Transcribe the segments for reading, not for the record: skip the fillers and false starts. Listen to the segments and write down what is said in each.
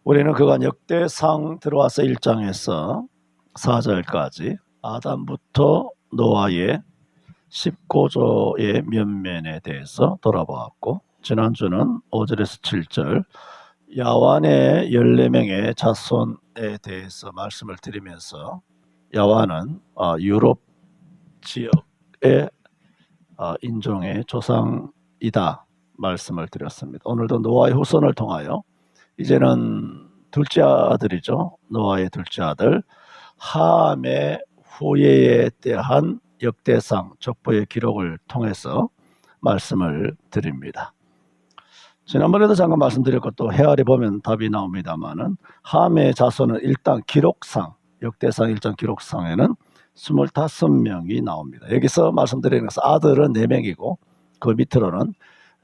우리는 그간 역대상 들어와서 1장에서 4절까지 아담부터 노아의 19조의 면면에 대해서 돌아보았고, 지난주는 5절에서 7절 야완의 14명의 자손에 대해서 말씀을 드리면서 야완은 유럽 지역의 인종의 조상이다 말씀을 드렸습니다. 오늘도 노아의 후손을 통하여 이제는 둘째 아들이죠. 노아의 둘째 아들 함의 후예에 대한 역대상 족보의 기록을 통해서 말씀을 드립니다. 지난번에도 잠깐 말씀드렸고 또 헤아려 보면 답이 나옵니다만은 함의 자손은 일단 기록상 역대상 1장 기록상에는 25명이 나옵니다. 여기서 말씀드리는 것은 아들은 4명이고 그 밑으로는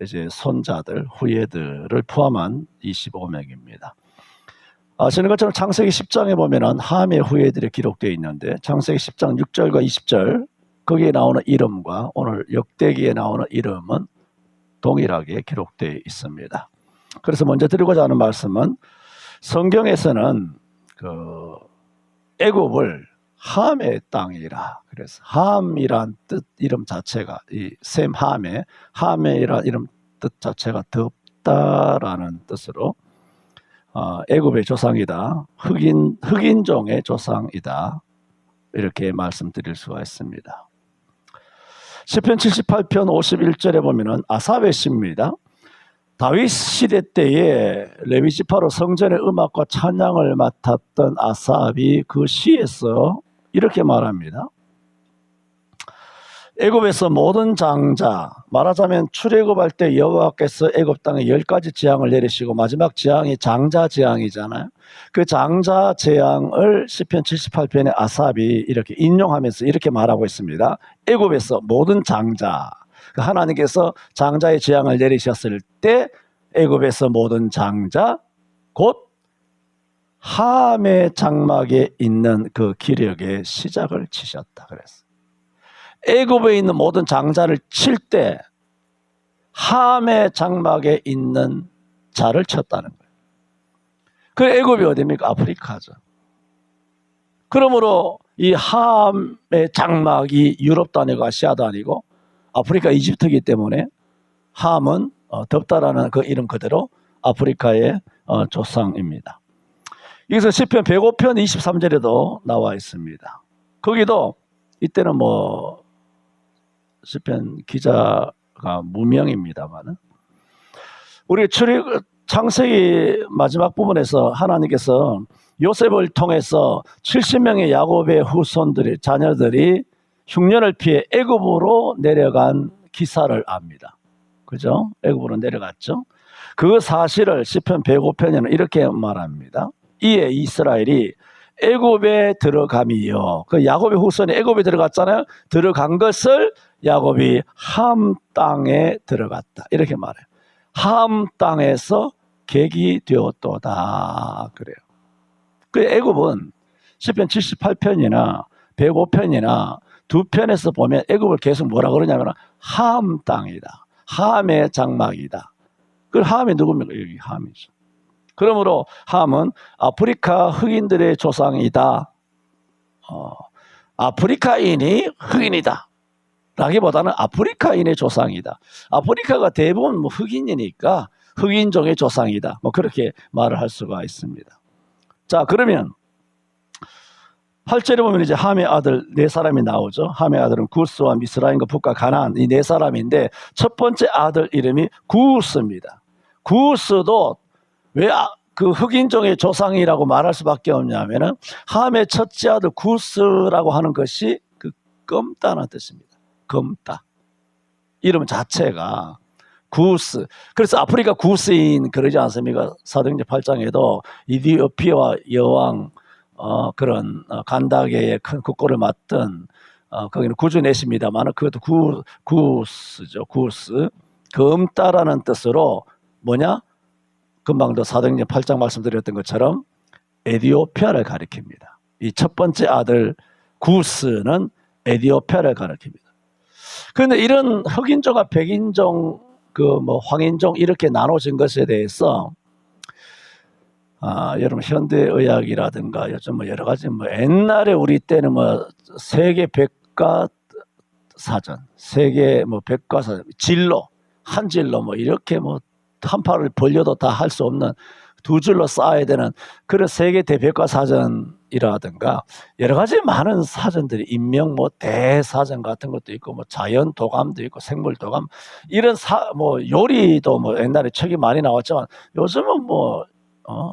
이제 손자들, 후예들을 포함한 25명입니다. 아시는 것처럼 창세기 10장에 보면은 함의 후예들이 기록되어 있는데 창세기 10장 6절과 20절 거기에 나오는 이름과 오늘 역대기에 나오는 이름은 동일하게 기록되어 있습니다. 그래서 먼저 드리고자 하는 말씀은 성경에서는 애굽을 함의 땅이라, 그래서 함이란 뜻 이름 자체가 이 셈 함이란 이름 뜻 자체가 덥다라는 뜻으로 애굽의 조상이다, 흑인종의 조상이다 이렇게 말씀드릴 수가 있습니다. 시편 78편 51절에 보면은 아삽의 시입니다. 다윗 시대 때에 레위지파로 성전의 음악과 찬양을 맡았던 아삽이 그 시에서 이렇게 말합니다. 애굽에서 모든 장자, 말하자면 출애굽할 때 여호와께서 애굽 땅에 10가지 재앙을 내리시고 마지막 재앙이 장자 재앙이잖아요. 그 장자 재앙을 시편 78편의 아삽이 이렇게 인용하면서 이렇게 말하고 있습니다. 애굽에서 모든 장자, 하나님께서 장자의 재앙을 내리셨을 때 애굽에서 모든 장자 곧 함의 장막에 있는 그 기력의 시작을 치셨다 그랬어요. 애굽에 있는 모든 장자를 칠 때 함의 장막에 있는 자를 쳤다는 거예요. 그 애굽이 어디입니까? 아프리카죠. 그러므로 이 함의 장막이 유럽도 아니고 아시아도 아니고 아프리카 이집트이기 때문에 함은 덥다라는 그 이름 그대로 아프리카의 조상입니다. 여기서 시편 105편 23절에도 나와 있습니다. 거기도 이때는 시편 기자가 무명입니다만 우리 창세기 마지막 부분에서 하나님께서 요셉을 통해서 70명의 야곱의 후손들이 자녀들이 흉년을 피해 애굽으로 내려간 기사를 압니다. 그죠? 애굽으로 내려갔죠. 그 사실을 시편 105편에는 이렇게 말합니다. 이에 이스라엘이 애굽에 들어감이요. 그 야곱의 후손이 애굽에 들어갔잖아요. 들어간 것을 야곱이 함 땅에 들어갔다. 이렇게 말해요. 함 땅에서 객이 되었도다. 그래요. 그 애굽은 시편 78편이나 105편이나 두 편에서 보면 애굽을 계속 뭐라 그러냐면 함 땅이다. 함의 장막이다. 그 함이 누굽니까? 여기 함이죠. 그러므로 함은 아프리카 흑인들의 조상이다. 아프리카인이 흑인이다. 라기보다는 아프리카인의 조상이다. 아프리카가 대부분 흑인이니까 흑인종의 조상이다. 그렇게 말을 할 수가 있습니다. 자, 그러면 8절에 보면 이제 함의 아들 4사람이 나오죠. 함의 아들은 구스와 미스라임과 북과 가나안 이 4사람인데 첫 번째 아들 이름이 구스입니다. 구스도 왜 그 흑인종의 조상이라고 말할 수밖에 없냐면은 함의 첫째 아들 구스라고 하는 것이 그 검다는 뜻입니다. 검다. 이름 자체가 구스. 그래서 아프리카 구스인 그러지 않습니까? 사도행전 8장에도 이디오피아 여왕 그런 간다게의 큰 국고를 맡던 거기는 구주내십니다만 그것도 구스죠. 구스. 검다라는 뜻으로 뭐냐? 금방도 사도행전 8장 말씀드렸던 것처럼 에디오피아를 가리킵니다. 이 첫 번째 아들 구스는 에디오피아를 가리킵니다. 그런데 이런 흑인종과 백인종, 그 뭐 황인종 이렇게 나눠진 것에 대해서, 여러분 현대의학이라든가 요즘 뭐 여러 가지 뭐 옛날에 우리 때는 뭐 세계 백과 사전, 세계 뭐 백과사전, 진로, 한 진로 뭐 이렇게 뭐 한 팔을 벌려도 다 할 수 없는 두 줄로 쌓아야 되는 그런 세계 대백과사전이라든가 여러 가지 많은 사전들이 인명 뭐 대사전 같은 것도 있고 뭐 자연 도감도 있고 생물 도감 이런 뭐 요리도 뭐 옛날에 책이 많이 나왔지만 요즘은 뭐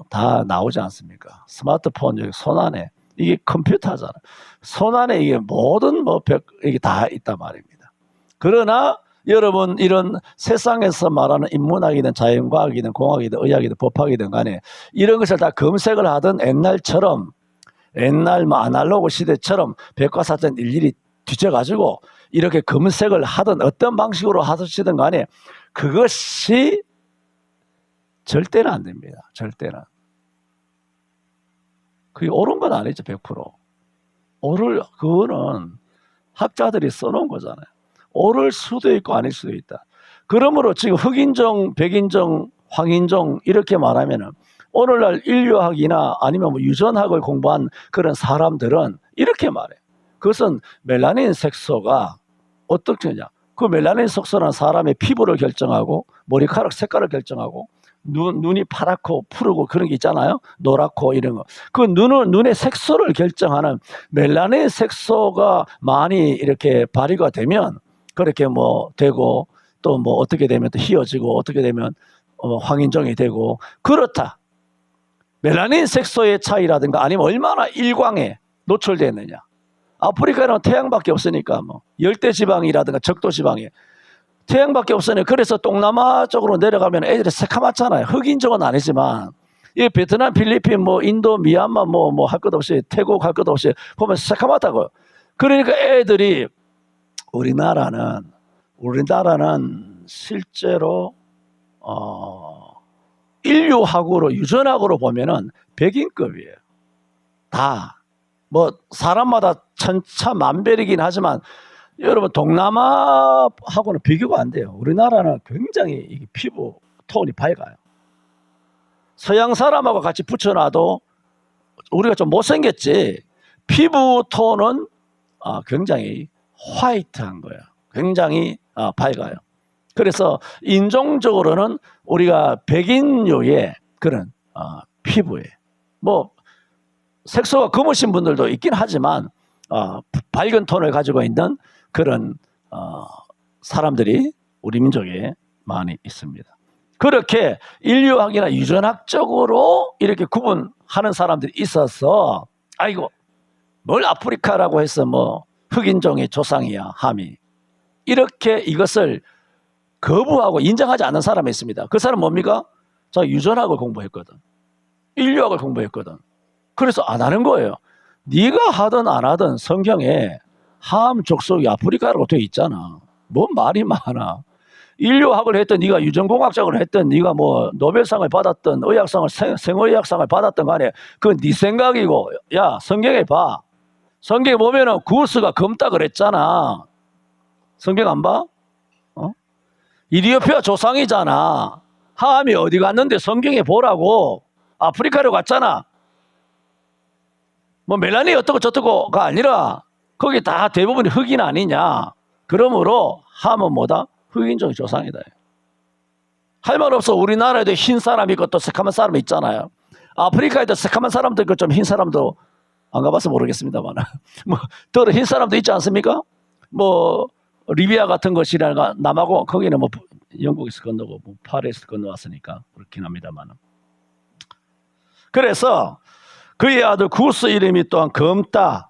다 나오지 않습니까? 스마트폰 여기 손안에 이게 컴퓨터잖아요. 손안에 이게 모든 뭐 이게 다 있단 말입니다. 그러나 여러분 이런 세상에서 말하는 인문학이든 자연과학이든 공학이든 의학이든 법학이든 간에 이런 것을 다 검색을 하던 옛날처럼 옛날 뭐 아날로그 시대처럼 백과사전 일일이 뒤져가지고 이렇게 검색을 하던 어떤 방식으로 하시든 간에 그것이 절대는 안 됩니다. 절대는. 그게 옳은 건 아니죠. 100%. 그거는 학자들이 써놓은 거잖아요. 옳을 수도 있고 아닐 수도 있다. 그러므로 지금 흑인종, 백인종, 황인종 이렇게 말하면은 오늘날 인류학이나 아니면 뭐 유전학을 공부한 그런 사람들은 이렇게 말해요. 그것은 멜라닌 색소가 어떻게 되냐. 그 멜라닌 색소는 사람의 피부를 결정하고 머리카락 색깔을 결정하고 눈이 파랗고 푸르고 그런 게 있잖아요. 노랗고 이런 거. 그 눈의 색소를 결정하는 멜라닌 색소가 많이 이렇게 발휘가 되면 그렇게 뭐 되고 또 뭐 어떻게 되면 또 희어지고 어떻게 되면 황인종이 되고 그렇다. 멜라닌 색소의 차이라든가 아니면 얼마나 일광에 노출되어 있느냐. 아프리카는 태양밖에 없으니까 뭐 열대지방이라든가 적도지방에 태양밖에 없으니 그래서 동남아 쪽으로 내려가면 애들이 새카맣잖아요. 흑인종은 아니지만 이 베트남, 필리핀, 뭐 인도, 미얀마 뭐 할 것 없이 태국 할 것 없이 보면 새카맣다고요. 그러니까 애들이 우리나라는 실제로 인류학으로 유전학으로 보면은 백인급이에요. 다 뭐 사람마다 천차만별이긴 하지만 여러분 동남아하고는 비교가 안 돼요. 우리나라는 굉장히 피부 톤이 밝아요. 서양 사람하고 같이 붙여놔도 우리가 좀 못생겼지 피부 톤은 굉장히 화이트한 거예요. 굉장히 밝아요. 그래서 인종적으로는 우리가 백인류의 그런 피부에 뭐 색소가 검으신 분들도 있긴 하지만 밝은 톤을 가지고 있는 그런 사람들이 우리 민족에 많이 있습니다. 그렇게 인류학이나 유전학적으로 이렇게 구분하는 사람들이 있어서 아이고 뭘 아프리카라고 해서 뭐 흑인종의 조상이야 함이 이렇게 이것을 거부하고 인정하지 않는 사람이 있습니다. 그 사람은 뭡니까? 자 유전학을 공부했거든. 인류학을 공부했거든. 그래서 안 하는 거예요. 네가 하든 안 하든 성경에 함 족속이 아프리카라고 되어 있잖아. 뭔 말이 많아. 인류학을 했든 네가 유전공학적으로 했든 네가 뭐 노벨상을 받았든 의학상을 생의학상을 받았든 간에 그건 네 생각이고 야 성경에 봐. 성경에 보면은 구스가 검다 그랬잖아. 성경 안 봐? 이디오피아 조상이잖아. 함이 어디 갔는데 성경에 보라고. 아프리카로 갔잖아. 뭐 멜라닌이 어떻고 저떻고가 아니라 거기 다 대부분이 흑인 아니냐. 그러므로 함은 뭐다? 흑인종의 조상이다. 할 말 없어. 우리나라에도 흰 사람이 있고 또 새카만 사람이 있잖아요. 아프리카에도 새카만 사람도 있고 좀 흰 사람도 안 가봐서 모르겠습니다만 뭐 더 흰 사람도 있지 않습니까? 뭐 리비아 같은 것이라가 남하고 거기는 뭐 영국에서 건너고 뭐 파리에서 건너왔으니까 그렇긴 합니다만. 그래서 그의 아들 구스 이름이 또한 검다라는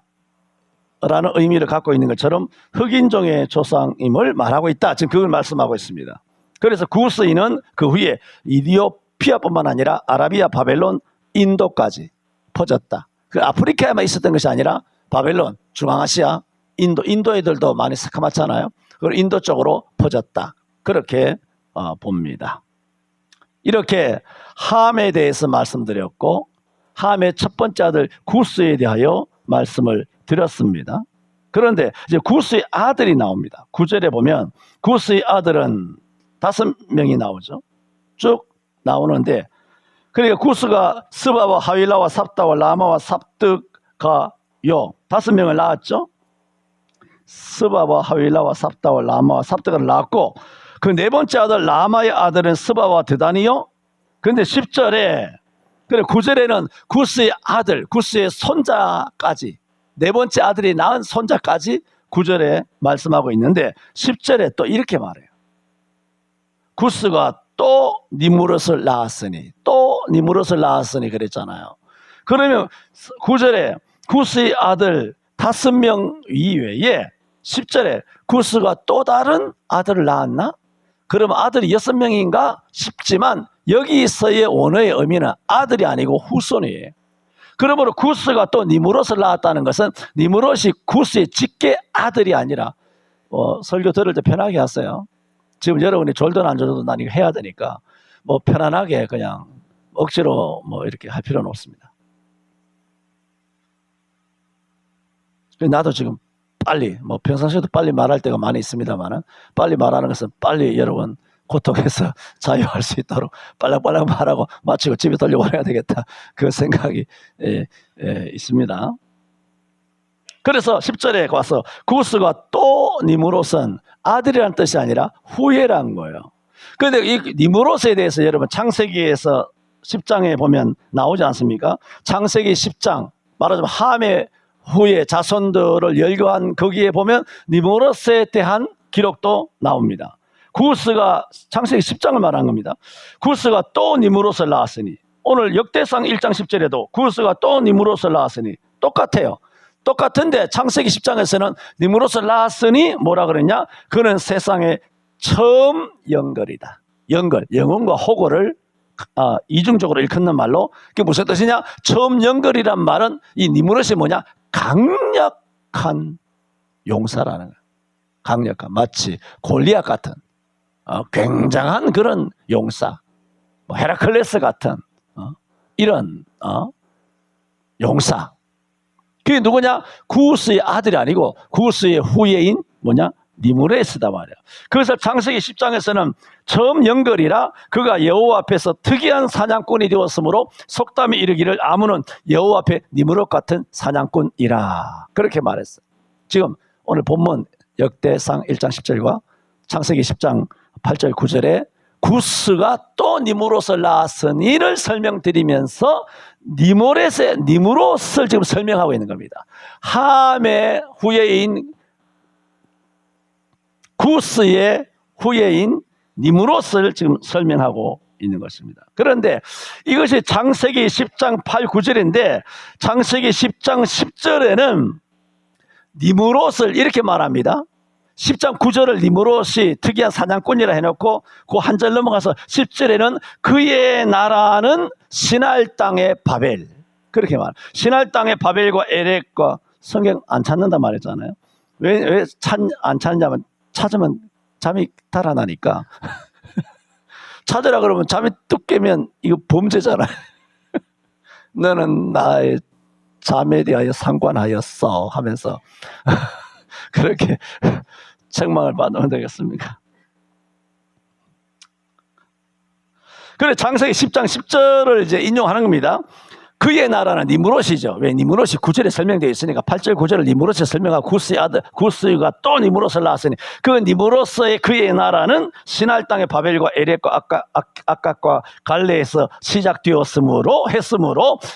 의미를 갖고 있는 것처럼 흑인종의 조상임을 말하고 있다. 지금 그걸 말씀하고 있습니다. 그래서 구스인은 그 후에 이디오피아뿐만 아니라 아라비아, 바벨론, 인도까지 퍼졌다. 그 아프리카에만 있었던 것이 아니라 바벨론, 중앙아시아, 인도 애들도 많이 새카맣잖아요. 그리고 인도 쪽으로 퍼졌다. 그렇게 봅니다. 이렇게 함에 대해서 말씀드렸고 함의 첫 번째 아들 구스에 대하여 말씀을 드렸습니다. 그런데 이제 구스의 아들이 나옵니다. 9절에 보면 구스의 아들은 5명이 나오죠. 쭉 나오는데 그러니까 구스가 스바와 하윌라와 삽다와 라마와 삽득가요 5명을 낳았죠. 스바와 하윌라와 삽다와 라마와 삽득을 낳았고 그 네 번째 아들 라마의 아들은 스바와 드다니요. 그런데 10절에 그래 9절에는 구스의 아들, 구스의 손자까지 네 번째 아들이 낳은 손자까지 9절에 말씀하고 있는데 10절에 또 이렇게 말해요. 구스가 또 니무롯을 낳았으니 또 니무롯을 낳았으니 그랬잖아요. 그러면 9절에 구스의 아들 5명 이외에 10절에 구스가 또 다른 아들을 낳았나? 그러면 아들이 6명인가 싶지만 여기서의 원어의 의미는 아들이 아니고 후손이에요. 그러므로 구스가 또 니무롯을 낳았다는 것은 니무롯이 구스의 직계 아들이 아니라 설교 들을 때 편하게 하세요. 지금 여러분이 졸든 안 졸든 난 이거 해야 되니까 뭐 편안하게 그냥 억지로 뭐 이렇게 할 필요는 없습니다. 나도 지금 빨리 뭐 평상시에도 빨리 말할 때가 많이 있습니다만은 빨리 말하는 것은 빨리 여러분 고통에서 자유할 수 있도록 빨랑빨랑 말하고 마치고 집에 돌려보내야 되겠다 그 생각이 있습니다. 그래서 10절에 와서 구스가 또 니무롯은 아들이라는 뜻이 아니라 후예라는 거예요. 그런데 이 니무롯에 대해서 여러분 창세기에서 10장에 보면 나오지 않습니까? 창세기 10장 말하자면 함의 후예 자손들을 열거한 거기에 보면 니무롯에 대한 기록도 나옵니다. 구스가 창세기 10장을 말한 겁니다. 구스가 또 니무롯을 낳았으니 오늘 역대상 1장 10절에도 구스가 또 니무롯을 낳았으니 똑같아요. 똑같은데 창세기 10장에서는 니무롯을 낳았으니 뭐라 그랬냐? 그는 세상의 처음 영걸이다. 영걸, 영혼과 호거를 이중적으로 일컫는 말로 그게 무슨 뜻이냐? 처음 영걸이란 말은 이 니무롯이 뭐냐? 강력한 용사라는 거예요. 강력한 마치 골리앗 같은 굉장한 그런 용사, 뭐 헤라클레스 같은 이런 용사. 그게 누구냐? 구스의 아들이 아니고 구스의 후예인 뭐냐? 니무롯이다 말이야. 그래서 창세기 10장에서는 처음 영걸이라 그가 여호와 앞에서 특이한 사냥꾼이 되었으므로 속담이 이르기를 아무는 여호와 앞에 니무롯 같은 사냥꾼이라 그렇게 말했어요. 지금 오늘 본문 역대상 1장 10절과 창세기 10장 8절 9절에 구스가 또 니무롯을 낳았으니를 설명드리면서 니무롯을 지금 설명하고 있는 겁니다. 함의 후예인 구스의 후예인 니무롯을 지금 설명하고 있는 것입니다. 그런데 이것이 창세기 10장 8, 9절인데 창세기 10장 10절에는 니무롯을 이렇게 말합니다. 10장 9절을 니무롯이 특이한 사냥꾼이라 해놓고 그 한 절 넘어가서 10절에는 그의 나라는 시날 땅의 바벨 그렇게 말해요. 시날 땅의 바벨과 에렉과 성경 안 찾는다 말했잖아요. 왜 안 찾냐면 찾으면 잠이 달아나니까 찾으라 그러면 잠이 뚝 깨면 이거 범죄잖아요. 너는 나의 잠에 대하여 상관하였어 하면서 그렇게 책망을 받으면 되겠습니까? 그래 창세기 10장 10절을 이제 인용하는 겁니다. 그의 나라는 니무롯이죠. 왜 니무롯이 9절에 설명되어 있으니까 8절 9절을 니무롯이 설명하고 구스의 아들 구스가 또 니무롯을 낳았으니 그 니무롯의 그의 나라는 시날 땅의 바벨과 에렉과 아깝과 갈레에서 시작되었으므로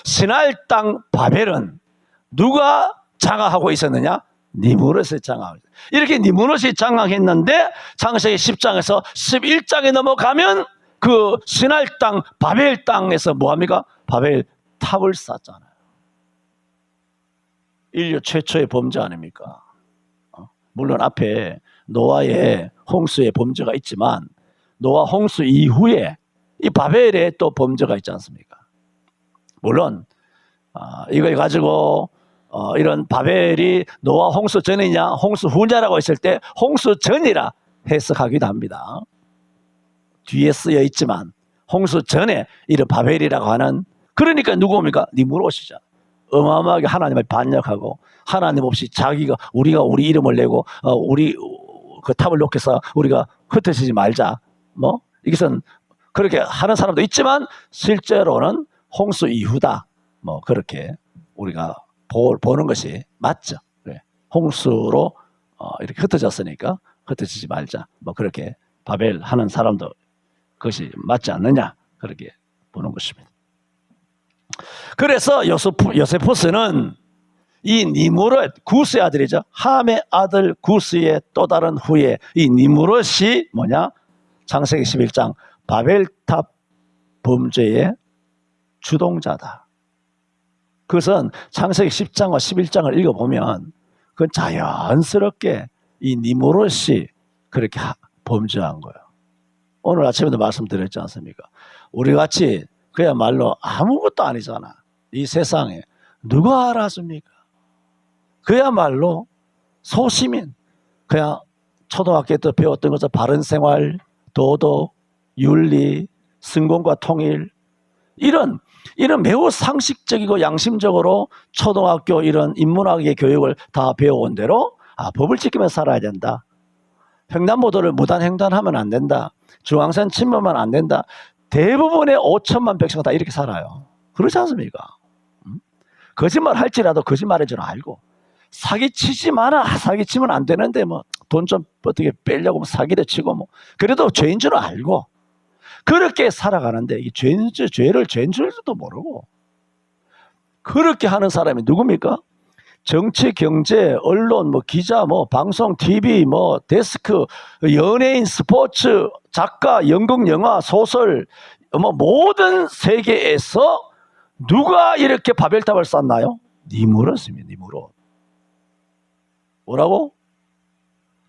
시날 땅 바벨은 누가 장악하고 있었느냐? 니무롯이 장악하고 있었어요. 이렇게 니무롯이 장악했는데 창세기 10장에서 11장에 넘어가면 그 시날 땅 바벨 땅에서 뭐합니까? 바벨 탑을 쌓잖아요. 인류 최초의 범죄 아닙니까? 물론 앞에 노아의 홍수의 범죄가 있지만 노아 홍수 이후에 이 바벨에 또 범죄가 있지 않습니까? 물론 이걸 가지고 이런 바벨이 노아 홍수 전이냐 홍수 후냐라고 했을 때 홍수 전이라 해석하기도 합니다. 뒤에 쓰여 있지만 홍수 전에 이런 바벨이라고 하는 그러니까 누구입니까? 니무롯이죠. 어마어마하게 하나님을 반역하고 하나님 없이 자기가 우리가 우리 이름을 내고 우리 그 탑을 놓고서 우리가 흩어지지 말자. 뭐 이것은 그렇게 하는 사람도 있지만 실제로는 홍수 이후다. 뭐 그렇게 우리가 보는 것이 맞죠. 그래. 홍수로 이렇게 흩어졌으니까 흩어지지 말자. 뭐 그렇게 바벨 하는 사람도 그것이 맞지 않느냐. 그렇게 보는 것입니다. 그래서 요세푸스는 이 니무롯, 구스의 아들이죠. 함의 아들 구스의 또 다른 후예, 이 니무롯이 뭐냐? 창세기 11장 바벨탑 범죄의 주동자다. 그것은 창세기 10장과 11장을 읽어보면 그건 자연스럽게 이 니무롯이 그렇게 범죄한 거예요. 오늘 아침에도 말씀드렸지 않습니까? 우리 같이 그야말로 아무것도 아니잖아. 이 세상에 누가 알았습니까? 그야말로 소시민, 그냥 초등학교 때 배웠던 것은 바른 생활, 도덕, 윤리, 성공과 통일, 이런 매우 상식적이고 양심적으로 초등학교 이런 인문학의 교육을 다 배워온 대로 법을 지키며 살아야 된다. 횡단보도를 무단횡단하면 안 된다. 중앙선 침범하면 안 된다. 대부분의 5천만 백성은 다 이렇게 살아요. 그렇지 않습니까? 거짓말 할지라도 거짓말인 줄 알고, 사기치지 마라. 사기치면 안 되는데 뭐 돈 좀 어떻게 빼려고 사기도 치고 뭐 그래도 죄인 줄 알고 그렇게 살아가는데 이 죄를 죄인 줄도 모르고 그렇게 하는 사람이 누굽니까? 정치, 경제, 언론, 뭐 기자, 뭐 방송, TV, 뭐 데스크, 연예인, 스포츠, 작가, 연극, 영화, 소설, 뭐 모든 세계에서 누가 이렇게 바벨탑을 쌓나요? 니무롯입니다. 니무롯. 뭐라고?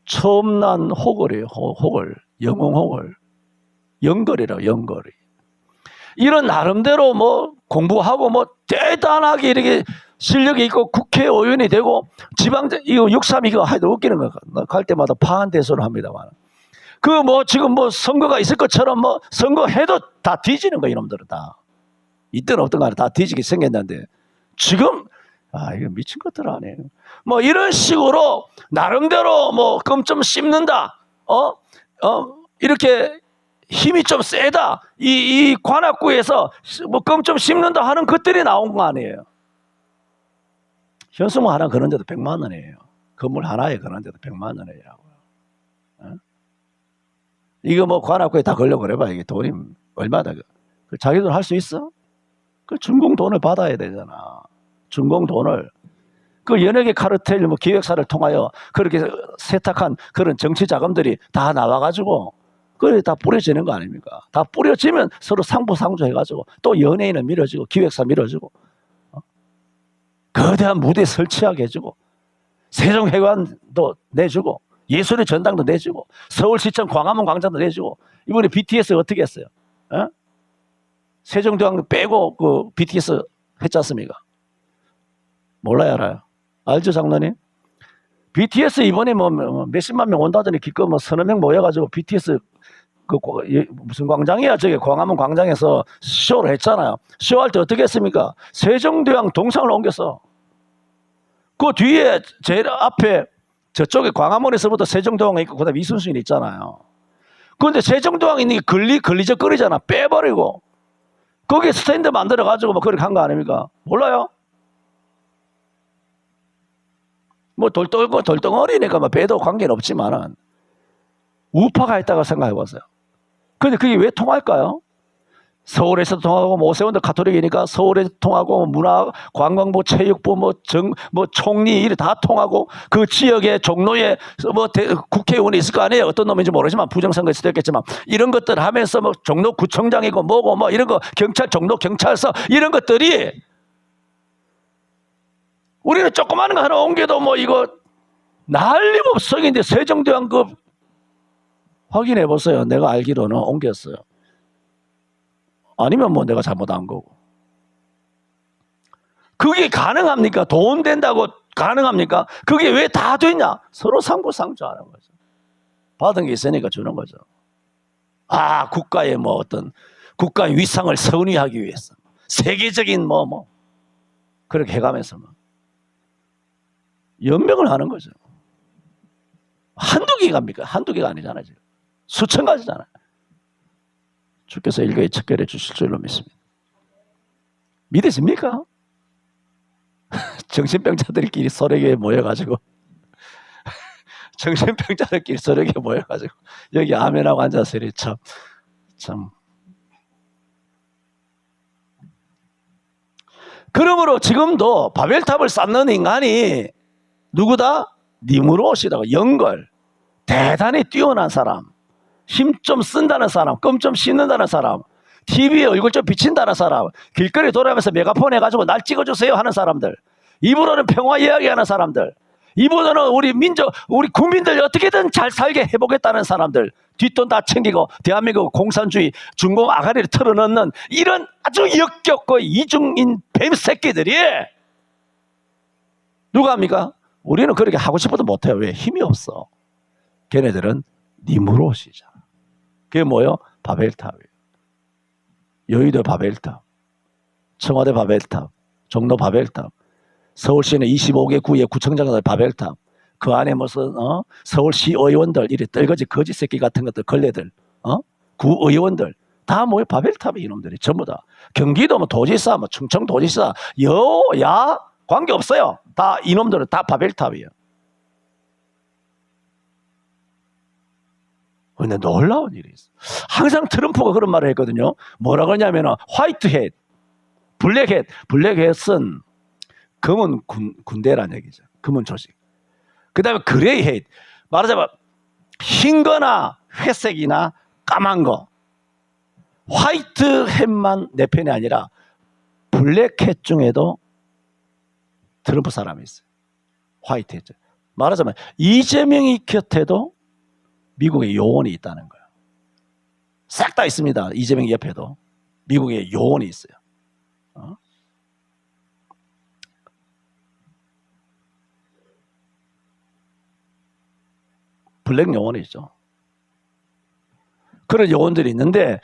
처음 난 호걸이에요. 호걸. 영웅 호걸. 영걸이라고, 영걸이. 이런 나름대로 뭐 공부하고 뭐 대단하게 이렇게 실력이 있고 국회의원이 되고 지방장, 이거 6.3 이거 하여도 웃기는 거. 갈 때마다 파한대소를 합니다만. 그 뭐 지금 뭐 선거가 있을 것처럼 뭐 선거해도 다 뒤지는 거 이놈들은 다. 이때는 어떤 간에 다 뒤지게 생겼는데 지금 이거 미친 것들 아니에요. 뭐 이런 식으로 나름대로 뭐 금 좀 씹는다. 이렇게 힘이 좀 세다. 이 관악구에서 뭐 금 좀 씹는다 하는 것들이 나온 거 아니에요. 현수막 하나 그런 데도 100만 원이에요. 건물 하나에 그런 데도 100만 원이라고요. 이거 뭐 관악구에 다 걸려 그래봐. 이게 돈이 얼마다. 자기 돈 할 수 있어? 그 준공 돈을 받아야 되잖아. 준공 돈을. 그 연예계 카르텔 뭐 기획사를 통하여 그렇게 세탁한 그런 정치 자금들이 다 나와가지고 그래 다 뿌려지는 거 아닙니까? 다 뿌려지면 서로 상부상조 해가지고 또 연예인을 밀어주고 기획사 밀어주고 거대한 무대 설치하게 해주고 세종회관도 내주고 예술의 전당도 내주고 서울시청 광화문 광장도 내주고 이번에 BTS 어떻게 했어요? 세종대왕 빼고 그 BTS 했지 않습니까? 몰라요, 알아요? 알죠, 장로님? BTS 이번에 뭐 몇십만 명 온다더니 기껏 뭐 서너 명 모여가지고 BTS 무슨 광장이야? 저게 광화문 광장에서 쇼를 했잖아요. 쇼할 때 어떻게 했습니까? 세종대왕 동상을 옮겼어. 그 뒤에 제일 앞에 저쪽에 광화문에서부터 세종대왕이 있고 그다음에 이순신이 있잖아요. 그런데 세종대왕이 있는 게 걸리적거리잖아. 빼버리고 거기에 스탠드 만들어가지고 뭐 그렇게 한 거 아닙니까? 몰라요? 뭐 돌덩어리니까 뭐 배도 관계는 없지만은 우파가 있다고 생각해 보세요. 근데 그게 왜 통할까요? 서울에서도 통하고 뭐 오세훈도 가톨릭이니까 서울에서 통하고 문화, 관광부, 체육부, 뭐 총리 이래 다 통하고 그 지역의 종로에 뭐 국회의원이 있을 거 아니에요. 어떤 놈인지 모르지만 부정선거일 수도 있겠지만 이런 것들 하면서 뭐 종로 구청장이고 뭐고 뭐 이런 거 종로 경찰서 이런 것들이 우리는 조그마한 거 하나 옮겨도 뭐 이거 난리법석인데 세종대왕급 확인해 보세요. 내가 알기로는 옮겼어요. 아니면 뭐 내가 잘못한 거고. 그게 가능합니까? 돈 된다고 가능합니까? 그게 왜 다 되냐? 서로 상부상조하는 거죠. 받은 게 있으니까 주는 거죠. 국가의 뭐 어떤 국가의 위상을 선위하기 위해서 세계적인 뭐 그렇게 해가면서 연명을 하는 거죠. 한두 개가입니까? 한두 개가 아니잖아요. 지금. 수천 가지잖아요. 주께서 일거에 척결해 주실 줄로 믿습니다. 믿으십니까? 정신병자들끼리 서력에 모여가지고 정신병자들끼리 서력에 모여가지고 여기 아멘하고 앉아서 이리 참. 그러므로 지금도 바벨탑을 쌓는 인간이 누구다? 니무롯이라고. 영걸, 대단히 뛰어난 사람, 힘 좀 쓴다는 사람, 껌 좀 씹는다는 사람, TV에 얼굴 좀 비친다는 사람, 길거리 돌아가면서 메가폰 해가지고 날 찍어주세요 하는 사람들, 입으로는 평화 이야기하는 사람들, 입으로는 우리 민족, 우리 국민들 어떻게든 잘 살게 해보겠다는 사람들, 뒷돈 다 챙기고 대한민국 공산주의 중공 아가리를 털어넣는 이런 아주 역겹고 이중인 뱀 새끼들이 누가 합니까? 우리는 그렇게 하고 싶어도 못해요. 왜? 힘이 없어. 걔네들은 니무롯이잖아. 그게 뭐예요? 바벨탑이에요. 여의도 바벨탑, 청와대 바벨탑, 종로 바벨탑, 서울시내 25개 구의 구청장들 바벨탑, 그 안에 무슨 서울시 의원들, 이래 떨거지 거지 새끼 같은 것들, 걸레들, 구의원들 다 모여 바벨탑이 이놈들이 전부 다. 경기도 뭐 도지사, 뭐 충청 도지사, 여야 관계 없어요. 다 이놈들은 다 바벨탑이에요. 근데 놀라운 일이 있어. 항상 트럼프가 그런 말을 했거든요. 뭐라 그러냐면 화이트햇, 블랙햇. 블랙햇은 검은 군대란 얘기죠. 검은 조직. 그 다음에 그레이햇. 말하자면 흰 거나 회색이나 까만 거. 화이트햇만 내 편이 아니라 블랙햇 중에도 트럼프 사람이 있어요. 화이트햇. 말하자면 이재명이 곁에도 미국의 요원이 있다는 거예요. 싹 다 있습니다. 이재명 옆에도 미국의 요원이 있어요. 블랙 요원이 있죠. 그런 요원들이 있는데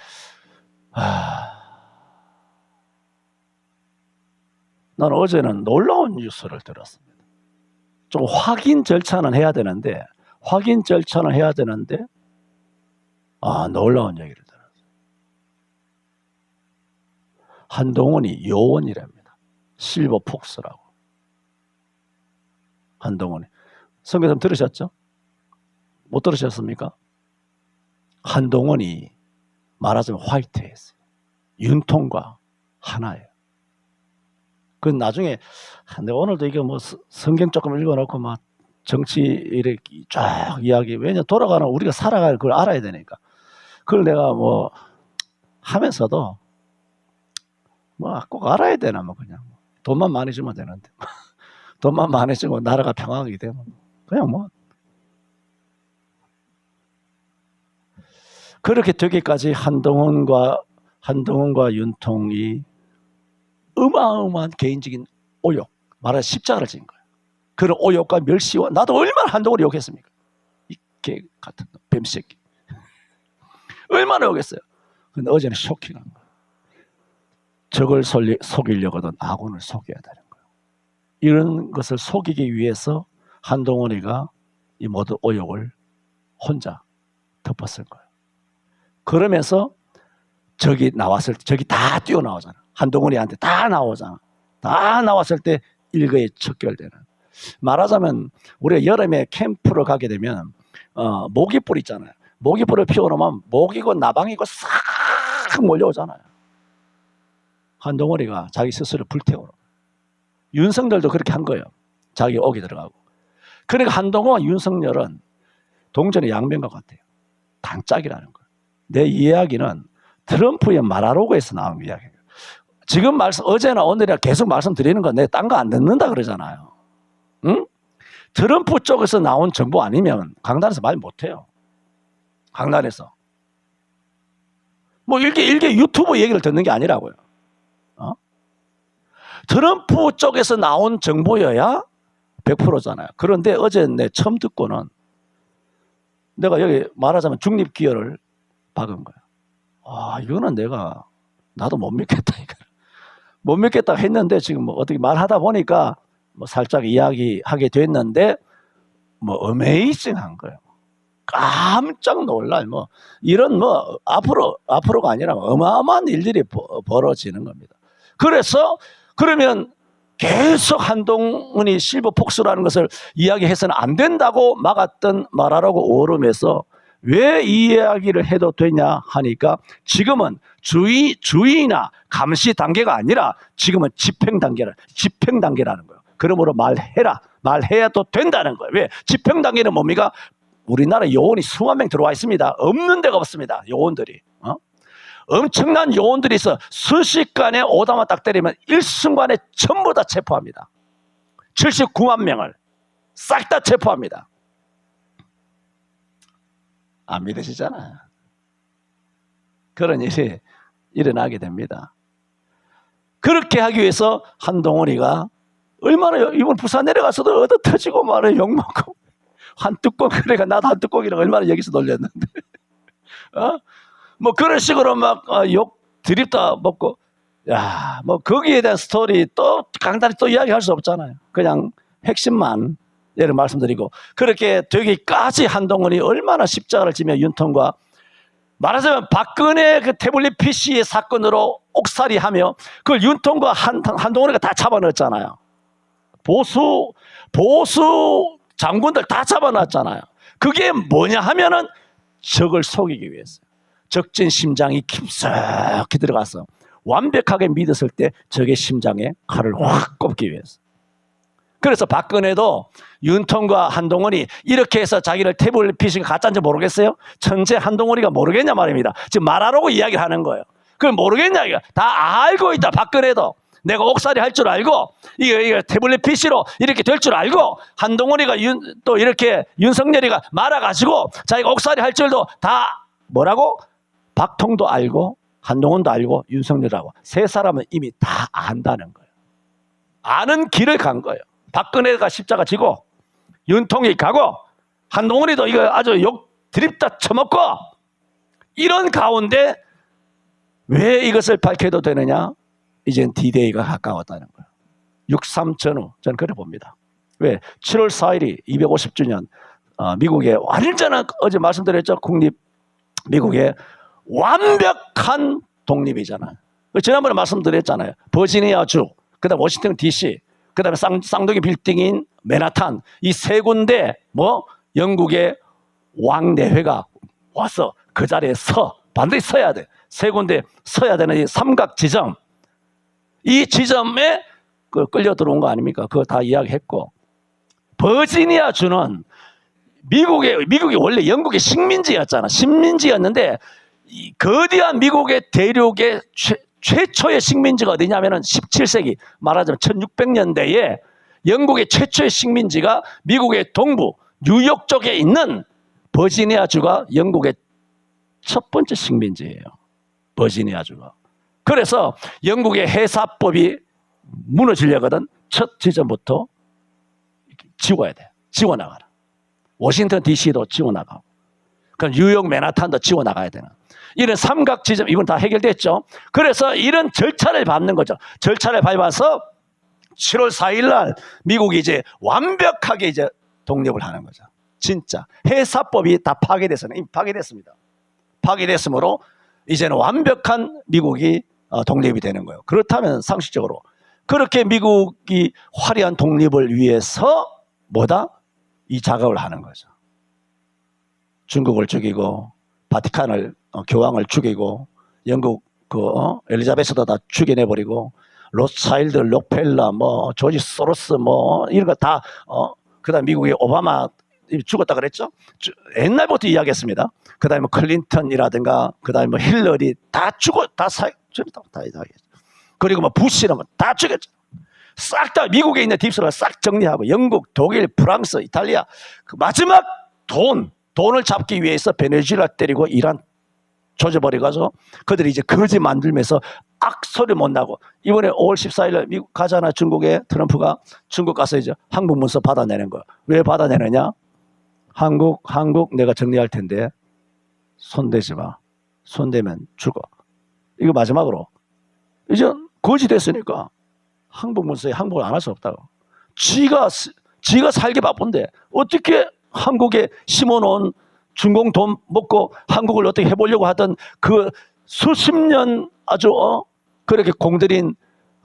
나는 어제는 놀라운 뉴스를 들었습니다. 좀 확인 절차는 해야 되는데 놀라운 얘기를 들었어요. 한동훈이 요원이랍니다. 실버 폭스라고. 한동훈이. 성교사님 들으셨죠? 못 들으셨습니까? 한동훈이 말하자면 화이트했어요. 윤통과 하나예요. 그 나중에 오늘도 이게 뭐 성경 조금 읽어놓고 막 정치 이렇게 쫙 이야기. 왜냐 돌아가는 우리가 살아갈 걸 알아야 되니까. 그걸 내가 뭐 하면서도 뭐 꼭 알아야 되나 뭐 그냥 돈만 많이 주면 되는데 돈만 많이 주면 나라가 평화하게 되면 그냥 뭐 그렇게 되기까지 한동훈과 윤통이 어마어마한 개인적인 오욕, 말하자면 십자가를 진 거예요. 그런 오욕과 멸시와 나도 얼마나 한동훈을 욕했습니까? 이 개 같은 뱀새끼. 얼마나 욕했어요. 근데 어제는 쇼킹한 거예요. 적을 속이려거든 아군을 속여야 되는 거예요. 이런 것을 속이기 위해서 한동훈이가 이 모든 오욕을 혼자 덮었을 거예요. 그러면서 적이 나왔을 때 적이 다 뛰어나오잖아. 한동훈이한테 다 나오잖아. 다 나왔을 때 일거에 척결되는. 말하자면 우리가 여름에 캠프를 가게 되면 모기불 있잖아요. 모기불을 피워놓으면 모기고 나방이고 싹 몰려오잖아요. 한동훈이가 자기 스스로 불태우러. 윤석열도 그렇게 한 거예요. 자기 옥에 들어가고. 그러니까 한동훈과 윤석열은 동전의 양면과 같아요. 단짝이라는 거예요. 내 이야기는 트럼프의 말하로그에서 나온 이야기예요. 지금 어제나 오늘이나 계속 말씀드리는 건 내가 딴 거 안 듣는다 그러잖아요. 응? 트럼프 쪽에서 나온 정보 아니면 강단에서 말 못해요. 강단에서. 뭐 일개 유튜브 얘기를 듣는 게 아니라고요. 트럼프 쪽에서 나온 정보여야 100%잖아요. 그런데 어제 내 처음 듣고는 내가 여기 말하자면 중립기여를 박은 거야. 이거는 나도 못 믿겠다. 못 믿겠다 했는데 지금 뭐 어떻게 말하다 보니까 뭐 살짝 이야기하게 됐는데 뭐 어메이징한 거예요. 깜짝 놀랄 뭐 이런 뭐 앞으로가 아니라 어마어마한 일들이 벌어지는 겁니다. 그래서 그러면 계속 한동훈이 실버폭스라는 것을 이야기해서는 안 된다고 막았던 말하라고 오름에서 왜 이 이야기를 해도 되냐 하니까 지금은 주의나 감시 단계가 아니라 지금은 집행 단계라는 거예요. 그러므로 말해야 또 된다는 거예요. 왜? 집행 단계는 뭡니까? 우리나라 요원이 수만 명 들어와 있습니다. 없는 데가 없습니다. 요원들이. 엄청난 요원들이 있어 순식간에 오다마 딱 때리면 일순간에 전부 다 체포합니다. 79만 명을 싹 다 체포합니다. 안 믿으시잖아요. 그런 일이 일어나게 됩니다. 그렇게 하기 위해서 한동훈이가 얼마나 이번 부산 내려가서도 얻어 터지고 말해 욕먹고 한 뚜껑 그래가 나도 한 뚜껑이랑 얼마나 여기서 놀렸는데 뭐 그런 식으로 막 욕 드립다 먹고 야 뭐 거기에 대한 스토리 또 강단히 또 이야기할 수 없잖아요. 그냥 핵심만 예를 말씀드리고 그렇게 되기까지 한동훈이 얼마나 십자가를 지며 윤통과 말하자면 박근혜 그 태블릿 PC의 사건으로 옥살이하며 그걸 윤통과 한동훈이가 다 잡아넣었잖아요. 보수 장군들 다 잡아놨잖아요. 그게 뭐냐 하면은 적을 속이기 위해서. 적진 심장이 깊숙이 들어가서 완벽하게 믿었을 때 적의 심장에 칼을 확 꼽기 위해서. 그래서 박근혜도 윤통과 한동훈이 이렇게 해서 자기를 태블릿 PC가 가짜인지 모르겠어요? 천재 한동훈이가 모르겠냐 말입니다. 지금 말하라고 이야기를 하는 거예요. 그걸 모르겠냐 이거. 다 알고 있다. 박근혜도. 내가 옥살이 할 줄 알고 이거 태블릿 PC로 이렇게 될 줄 알고 한동훈이가 또 이렇게 윤석열이가 말아가지고 자기가 옥살이 할 줄도 다 뭐라고? 박통도 알고 한동훈도 알고 윤석열도 알고 세 사람은 이미 다 안다는 거예요. 아는 길을 간 거예요. 박근혜가 십자가 지고 윤통이 가고 한동훈이도 이거 아주 욕 드립다 쳐먹고 이런 가운데 왜 이것을 밝혀도 되느냐? 이젠 D-Day가 가까웠다는 거예요. 6.3 전후 저는 그래 봅니다. 왜? 7월 4일이 250주년 미국의 완전한 어제 말씀드렸죠. 미국의 완벽한 독립이잖아요. 지난번에 말씀드렸잖아요. 버지니아주, 그다음 워싱턴 DC, 그다음에 쌍둥이 빌딩인 맨하탄 이 세 군데 영국의 왕내회가 와서 그 자리에 반드시 서야 돼. 세 군데 서야 되는 이 삼각 지점. 이 지점에 끌려 들어온 거 아닙니까? 그거 다 이야기했고 버지니아 주는 미국이 원래 영국의 식민지였잖아. 식민지였는데 거대한 미국의 대륙의 최초의 식민지가 어디냐면은 17세기 말하자면 1600년대에 영국의 최초의 식민지가 미국의 동부 뉴욕 쪽에 있는 버지니아주가 영국의 첫 번째 식민지예요. 버지니아주가. 그래서 영국의 해사법이 무너지려거든 첫 지점부터 지워야 돼. 지워나가라. 워싱턴 DC도 지워나가고 그럼 뉴욕 맨하탄도 지워나가야 되는 이런 삼각 지점 이건 다 해결됐죠. 그래서 이런 절차를 밟는 거죠. 절차를 밟아서 7월 4일 날 미국이 이제 완벽하게 이제 독립을 하는 거죠. 진짜 해사법이 다 파괴됐어요. 이미 파괴됐습니다. 파괴됐으므로 이제는 완벽한 미국이 독립이 되는 거예요. 그렇다면 상식적으로 그렇게 미국이 화려한 독립을 위해서 이 작업을 하는 거죠. 중국을 죽이고 바티칸을 교황을 죽이고 영국 엘리자베스도 다 죽여내버리고 로스차일드, 록펠러, 조지 소로스 이런 거 다 그다음 미국의 오바마 죽었다 그랬죠. 옛날부터 이야기했습니다. 그다음에 클린턴이라든가 그다음에 힐러리 다 그리고 부시는 다 죽였죠. 싹 다 미국에 있는 딥스를 싹 정리하고 영국, 독일, 프랑스, 이탈리아 마지막 돈을 잡기 위해서 베네수엘라 때리고 이란 조져버려가지고 그들이 이제 거지 만들면서 악소리 못 나고 이번에 5월 14일 미국 가잖아. 중국에 트럼프가 중국 가서 이제 한국 문서 받아내는 거야. 왜 받아내느냐? 한국 내가 정리할 텐데 손대지 마. 손대면 죽어. 이거 마지막으로 이제 거지 됐으니까 한국 문서에 항복을 안 할 수 없다고. 지가 살기 바쁜데 어떻게 한국에 심어놓은 중공 돈 먹고 한국을 어떻게 해보려고 하던 그 수십 년 아주 그렇게 공들인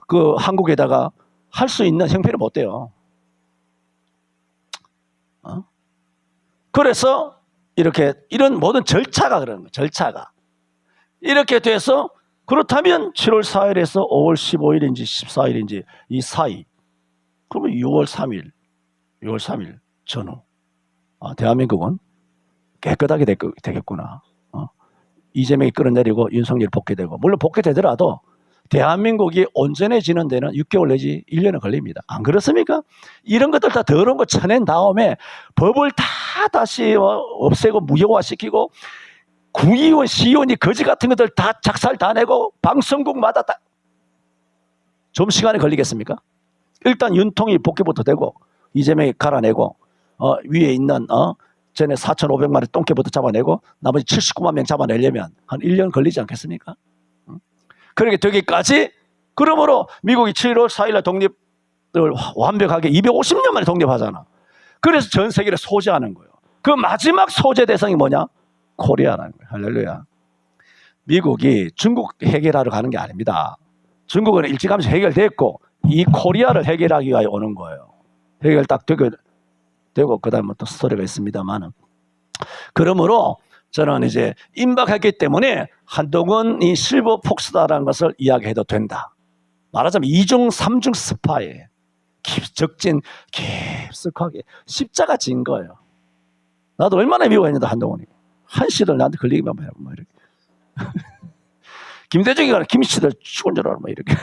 그 한국에다가 할 수 있는 형편이 못 돼요. 그래서 이렇게 이런 모든 절차가 그러는 거예요. 절차가 이렇게 돼서 그렇다면 7월 4일에서 5월 15일인지 14일인지 이 사이, 그러면 6월 3일 전후 대한민국은 깨끗하게 되겠구나. 이재명이 끌어내리고 윤석열이 복귀되고, 물론 복귀되더라도 대한민국이 온전해지는 데는 6개월 내지 1년은 걸립니다. 안 그렇습니까? 이런 것들 다 더러운 거 쳐낸 다음에 법을 다 다시 없애고 무효화시키고 구의원, 시의원이 거지 같은 것들 다 작살 다 내고 방송국마다 다 좀 시간이 걸리겠습니까? 일단 윤통이 복귀부터 되고 이재명이 갈아내고 위에 있는 전에 4,500마리 똥개부터 잡아내고 나머지 79만 명 잡아내려면 한 1년 걸리지 않겠습니까? 그렇게 되기까지, 그러므로 미국이 7월 4일날 독립을 완벽하게 250년 만에 독립하잖아. 그래서 전 세계를 소재하는 거예요. 그 마지막 소재 대상이 뭐냐? 코리아라는 거예요. 할렐루야. 미국이 중국 해결하러 가는 게 아닙니다. 중국은 일찌감치 해결됐고 이 코리아를 해결하기 위해 오는 거예요. 해결 딱 되고 그다음에 또 스토리가 있습니다만은, 그러므로 저는 이제 임박했기 때문에 한동훈 이 실버 폭스다라는 것을 이야기해도 된다. 말하자면 2중 3중 스파에 적진 깊숙하게 십자가 진 거예요. 나도 얼마나 미워했는데 한동훈이 한시들 나한테 걸리기만 해요. 뭐 이렇게 김대중이 가는 김씨들 죽은 줄 알아. 뭐 이렇게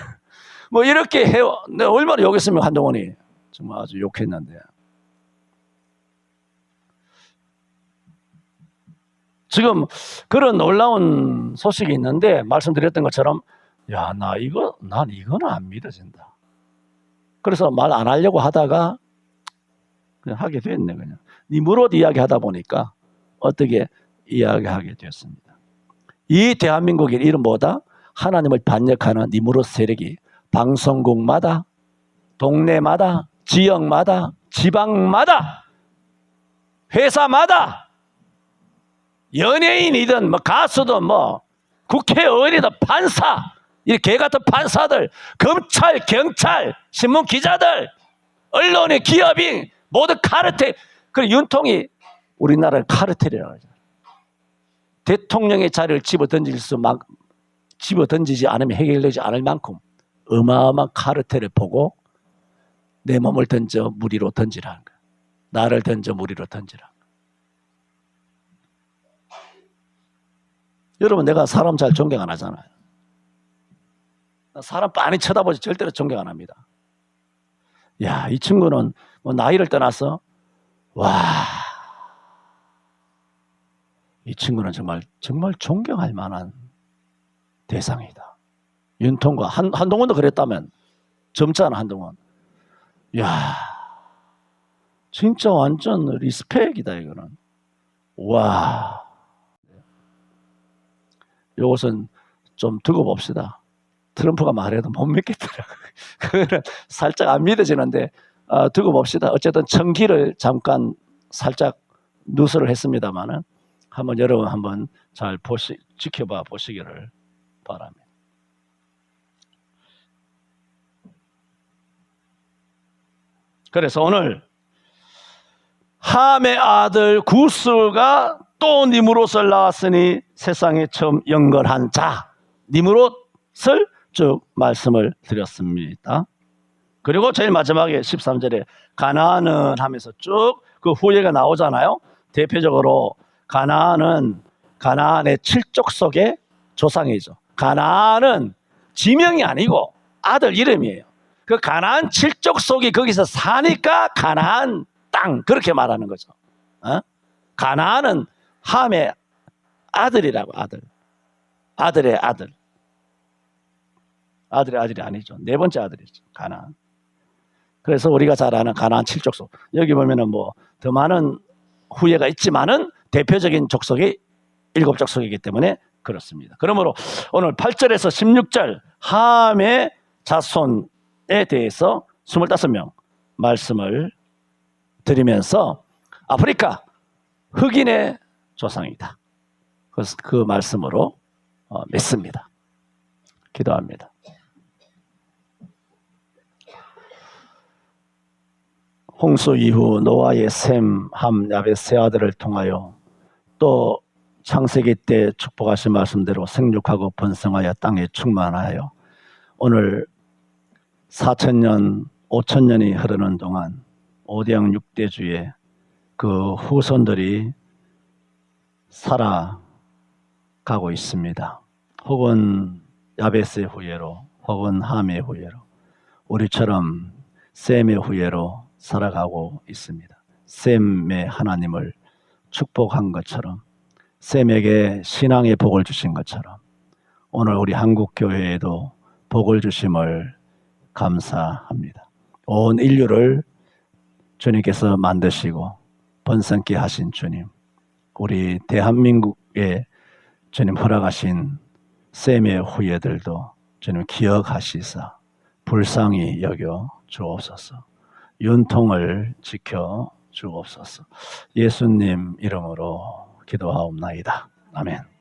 뭐 이렇게 해요. 내가 얼마나 욕했으면 한동훈이 정말 아주 욕했는데. 지금 그런 놀라운 소식이 있는데 말씀드렸던 것처럼 난 이거는 안 믿어진다. 그래서 말 안 하려고 하다가 그냥 하게 됐네. 그냥 니무롯 이야기하다 보니까 어떻게 이야기하게 됐습니다. 이 대한민국의 이름 뭐다? 하나님을 반역하는 니무롯 세력이 방송국마다, 동네마다, 지역마다, 지방마다, 회사마다, 연예인이든 뭐 가수든 뭐 국회의원이든 판사, 이 개 같은 판사들, 검찰, 경찰, 신문 기자들, 언론의 기업인 모두 카르텔. 그리고 윤통이 우리나라를 카르텔이라고 하죠. 대통령의 자리를 집어던지지 않으면 해결되지 않을 만큼 어마어마한 카르텔을 보고 내 몸을 던져 무리로 던지라는 거야. 나를 던져 무리로 던지라. 여러분, 내가 사람 잘 존경 안 하잖아요. 사람 빤히 쳐다보지 절대로 존경 안 합니다. 야, 이 친구는 뭐 나이를 떠나서 이 친구는 정말 존경할 만한 대상이다. 윤통과 한동훈도 그랬다면 젊잖아, 한동훈. 야, 진짜 완전 리스펙이다 이거는. 와. 이것은 좀 두고 봅시다. 트럼프가 말해도 못 믿겠더라고요. 그거는 살짝 안 믿어지는데 두고 봅시다. 어쨌든 청기를 잠깐 살짝 누설을 했습니다만은 한번 여러분 한번 잘 지켜봐 보시기를 바랍니다. 그래서 오늘 함의 아들 구스가 또 니무롯을 낳았으니 세상에 처음 영걸한 자, 니무롯을 쭉 말씀을 드렸습니다. 그리고 제일 마지막에 13절에 가나안은 하면서 쭉 그 후예가 나오잖아요. 대표적으로 가나안의 칠족 속의 조상이죠. 가나안은 지명이 아니고 아들 이름이에요. 그 가나안 칠족 속이 거기서 사니까 가나안 땅, 그렇게 말하는 거죠. 가나안은 함의 아들이라고. 아들의 아들. 아들의 아들이 아니죠. 네 번째 아들이죠. 가나안. 그래서 우리가 잘 아는 가나안 칠족 속. 여기 보면은 뭐 더 많은 후예가 있지만은 대표적인 족속이 7족속이기 때문에 그렇습니다. 그러므로 오늘 8절에서 16절 함의 자손에 대해서 25명 말씀을 드리면서 아프리카 흑인의 조상이다. 그래서 그 말씀으로 믿습니다. 기도합니다. 홍수 이후 노아의 셈, 함, 야벳 세 아들을 통하여 또 창세기 때 축복하신 말씀대로 생육하고 번성하여 땅에 충만하여 오늘 4,000년, 5,000년이 흐르는 동안 오대양 6대주의 그 후손들이 살아가고 있습니다. 혹은 야벳의 후예로, 혹은 함의 후예로, 우리처럼 셈의 후예로 살아가고 있습니다. 셈의 하나님을 축복한 것처럼, 셈에게 신앙의 복을 주신 것처럼 오늘 우리 한국교회에도 복을 주심을 감사합니다. 온 인류를 주님께서 만드시고 번성케 하신 주님, 우리 대한민국에 주님 허락하신 셈의 후예들도 주님 기억하시사 불쌍히 여겨 주옵소서. 윤통을 지켜 주옵소서. 예수님 이름으로 기도하옵나이다. 아멘.